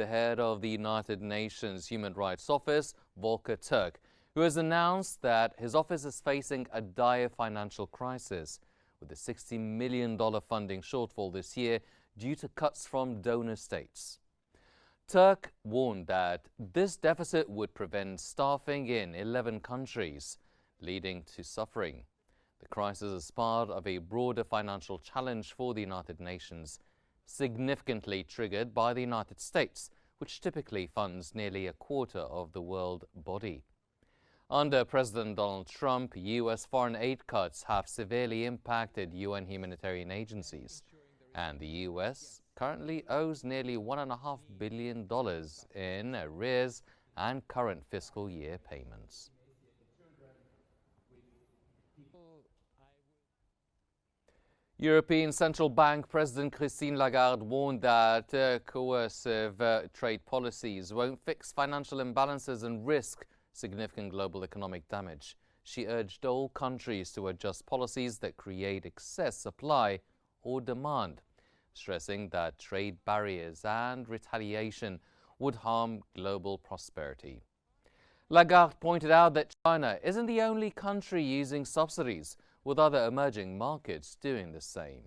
the head of the United Nations Human Rights Office, Volker Turk, who has announced that his office is facing a dire financial crisis, with a $60 million funding shortfall this year due to cuts from donor states. Turk warned that this deficit would prevent staffing in 11 countries, leading to suffering. The crisis is part of a broader financial challenge for the United Nations, significantly triggered by the United States, which typically funds nearly a quarter of the world body. Under President Donald Trump, U.S. foreign aid cuts have severely impacted UN humanitarian agencies, and the U.S. currently owes nearly $1.5 billion in arrears and current fiscal year payments. European Central Bank President Christine Lagarde warned that coercive trade policies won't fix financial imbalances and risk significant global economic damage. She urged all countries to adjust policies that create excess supply or demand, stressing that trade barriers and retaliation would harm global prosperity. Lagarde pointed out that China isn't the only country using subsidies, with other emerging markets doing the same.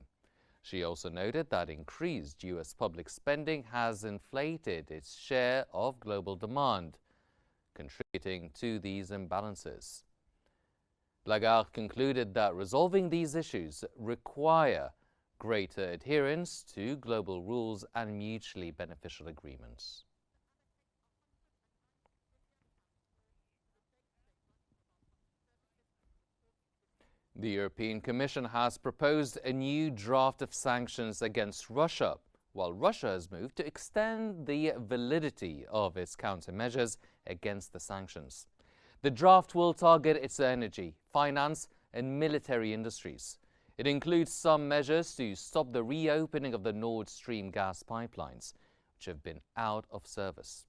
She also noted that increased U.S. public spending has inflated its share of global demand, contributing to these imbalances. Lagarde concluded that resolving these issues require greater adherence to global rules and mutually beneficial agreements. The European Commission has proposed a new draft of sanctions against Russia, while Russia has moved to extend the validity of its countermeasures against the sanctions. The draft will target its energy, finance, and military industries. It includes some measures to stop the reopening of the Nord Stream gas pipelines, which have been out of service.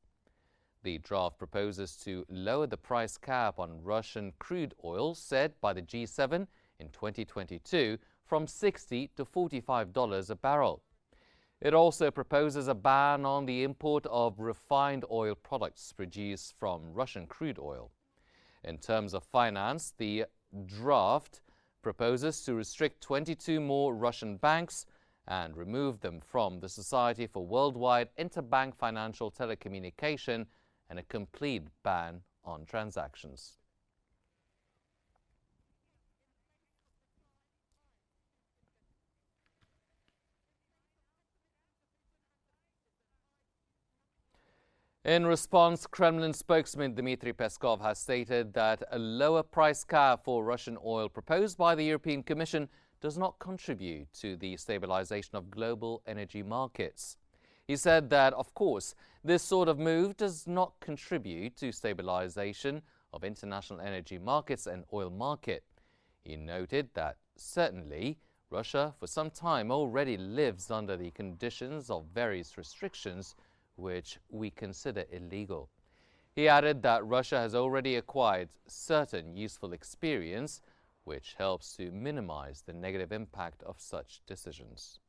The draft proposes to lower the price cap on Russian crude oil set by the G7 in 2022 from $60 to $45 a barrel. It also proposes a ban on the import of refined oil products produced from Russian crude oil. In terms of finance, the draft proposes to restrict 22 more Russian banks and remove them from the Society for Worldwide Interbank Financial Telecommunication, and a complete ban on transactions. In response, Kremlin spokesman Dmitry Peskov has stated that a lower price cap for Russian oil proposed by the European Commission does not contribute to the stabilization of global energy markets. He said that, of course, this sort of move does not contribute to stabilization of international energy markets and oil market. He noted that certainly Russia for some time already lives under the conditions of various restrictions which we consider illegal. He added that Russia has already acquired certain useful experience which helps to minimize the negative impact of such decisions.